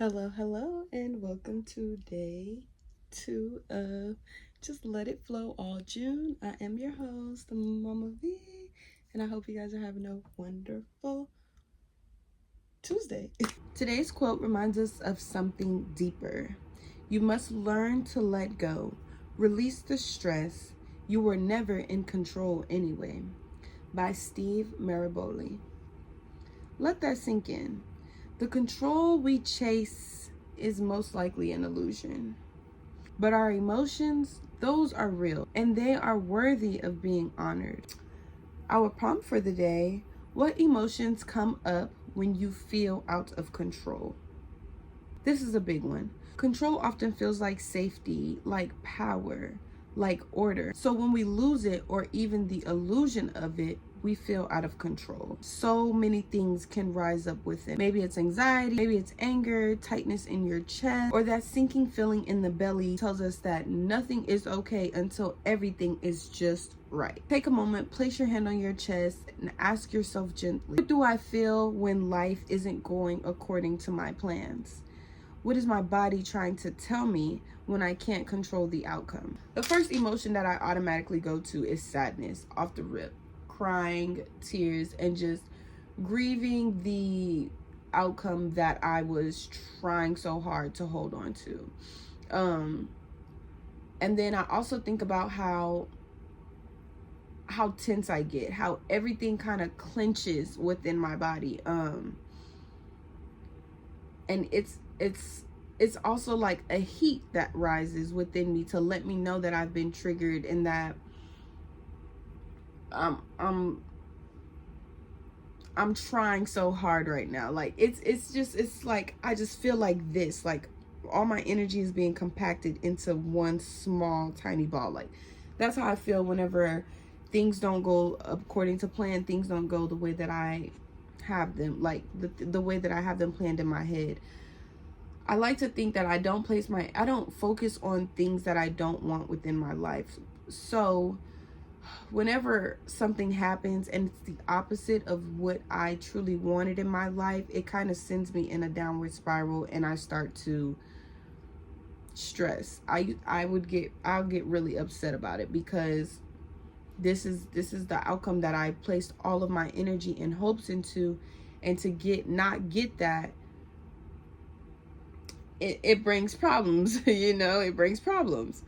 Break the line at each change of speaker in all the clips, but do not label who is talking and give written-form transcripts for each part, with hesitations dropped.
Hello, and welcome to day 2 of Just Let It Flow all June. I am your host, Mama V, and I hope you guys are having a wonderful Tuesday. Today's quote reminds us of something deeper. You must learn to let go. Release the stress. You were never in control anyway. By Steve Maraboli. Let that sink in. The control we chase is most likely an illusion. But our emotions, those are real, and they are worthy of being honored. Our prompt for the day: what emotions come up when you feel out of control? This is a big one. Control often feels like safety, like power, like order. So when we lose it, or even the illusion of it, we feel out of control. So many things can rise up with it. Maybe it's anxiety, maybe it's anger, tightness in your chest, or that sinking feeling in the belly tells us that nothing is okay until everything is just right. Take a moment, place your hand on your chest, and ask yourself gently, what do I feel when life isn't going according to my plans? What is my body trying to tell me when I can't control the outcome? The first emotion that I automatically go to is sadness, off the rip. Crying, tears, and just grieving the outcome that I was trying so hard to hold on to. And then I also think about how tense I get, how everything kind of clenches within my body. And it's also like a heat that rises within me to let me know that I've been triggered, and that I'm trying so hard right now. Like it's like I just feel like this, like all my energy is being compacted into one small tiny ball. Like that's how I feel whenever things don't go according to plan, things don't go the way that I have them, like the way that I have them planned in my head. I like to think that I don't focus on things that I don't want within my life. So whenever something happens and it's the opposite of what I truly wanted in my life, it kind of sends me in a downward spiral, and I start to stress. I'll get really upset about it, because this is the outcome that I placed all of my energy and hopes into, and to not get that, it brings problems. It brings problems.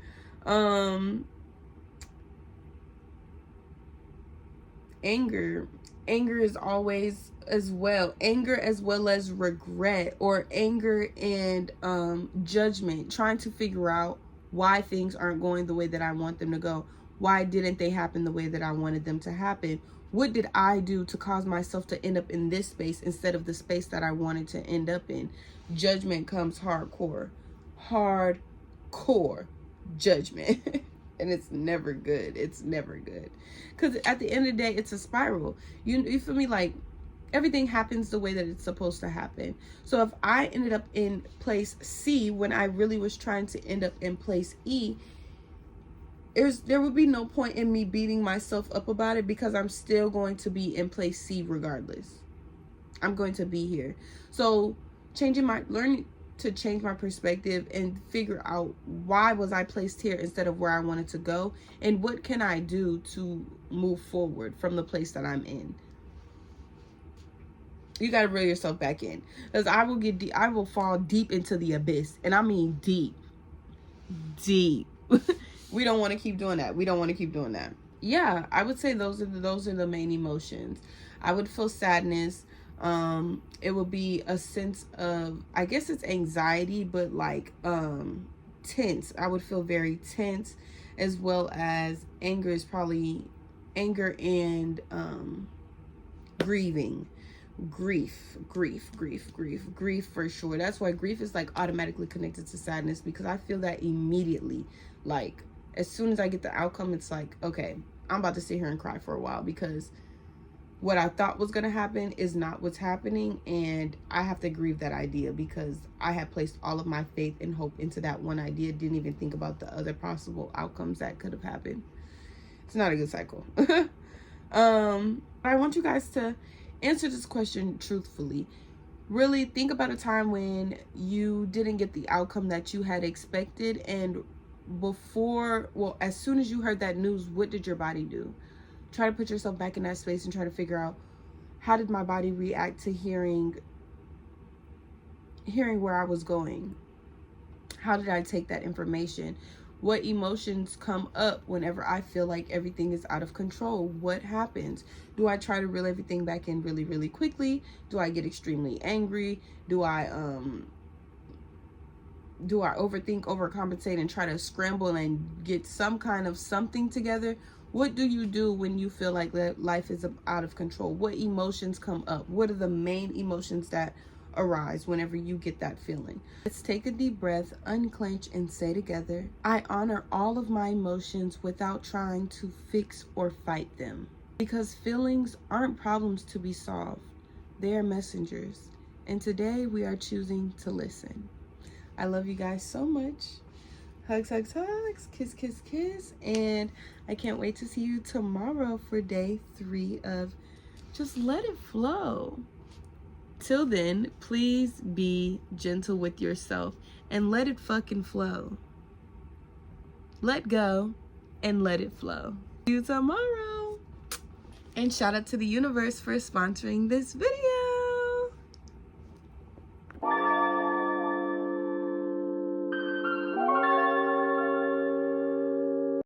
Anger is always as well as regret, or anger and judgment, trying to figure out why things aren't going the way that I want them to go. Why didn't they happen the way that I wanted them to happen? What did I do to cause myself to end up in this space instead of the space that I wanted to end up in? Judgment comes hardcore judgment. And it's never good. Because at the end of the day, it's a spiral. You feel me? Like, everything happens the way that it's supposed to happen. So if I ended up in place C when I really was trying to end up in place E, there would be no point in me beating myself up about it, because I'm still going to be in place C regardless. I'm going to be here. So learning to change my perspective and figure out why was I placed here instead of where I wanted to go, and what can I do to move forward from the place that I'm in. You got to reel yourself back in, because I will fall deep into the abyss, and I mean deep. We don't want to keep doing that. Yeah, I would say those are the main emotions. I would feel sadness. It would be a sense of, I guess it's anxiety, but like tense. I would feel very tense, as well as anger is probably anger and grieving. Grief for sure. That's why grief is like automatically connected to sadness, because I feel that immediately. Like as soon as I get the outcome, it's like, okay, I'm about to sit here and cry for a while, because what I thought was going to happen is not what's happening, and I have to grieve that idea, because I had placed all of my faith and hope into that one idea, didn't even think about the other possible outcomes that could have happened. It's not a good cycle. I want you guys to answer this question truthfully. really think about a time when you didn't get the outcome that you had expected, and as soon as you heard that news, what did your body do? Try to put yourself back in that space and try to figure out, how did my body react to hearing where I was going? How did I take that information? What emotions come up whenever I feel like everything is out of control? What happens? Do I try to reel everything back in really, really quickly? Do I get extremely angry? Do I overthink, overcompensate, and try to scramble and get some kind of something together? What do you do when you feel like life is out of control? What emotions come up? What are the main emotions that arise whenever you get that feeling? Let's take a deep breath, unclench, and say together, I honor all of my emotions without trying to fix or fight them. Because feelings aren't problems to be solved. They are messengers. And today we are choosing to listen. I love you guys so much. Hugs, hugs, hugs. Kiss, kiss, kiss. And I can't wait to see you tomorrow for day 3 of Just Let It Flow. Till then, please be gentle with yourself and let it fucking flow. Let go and let it flow. See you tomorrow. And shout out to the universe for sponsoring this video.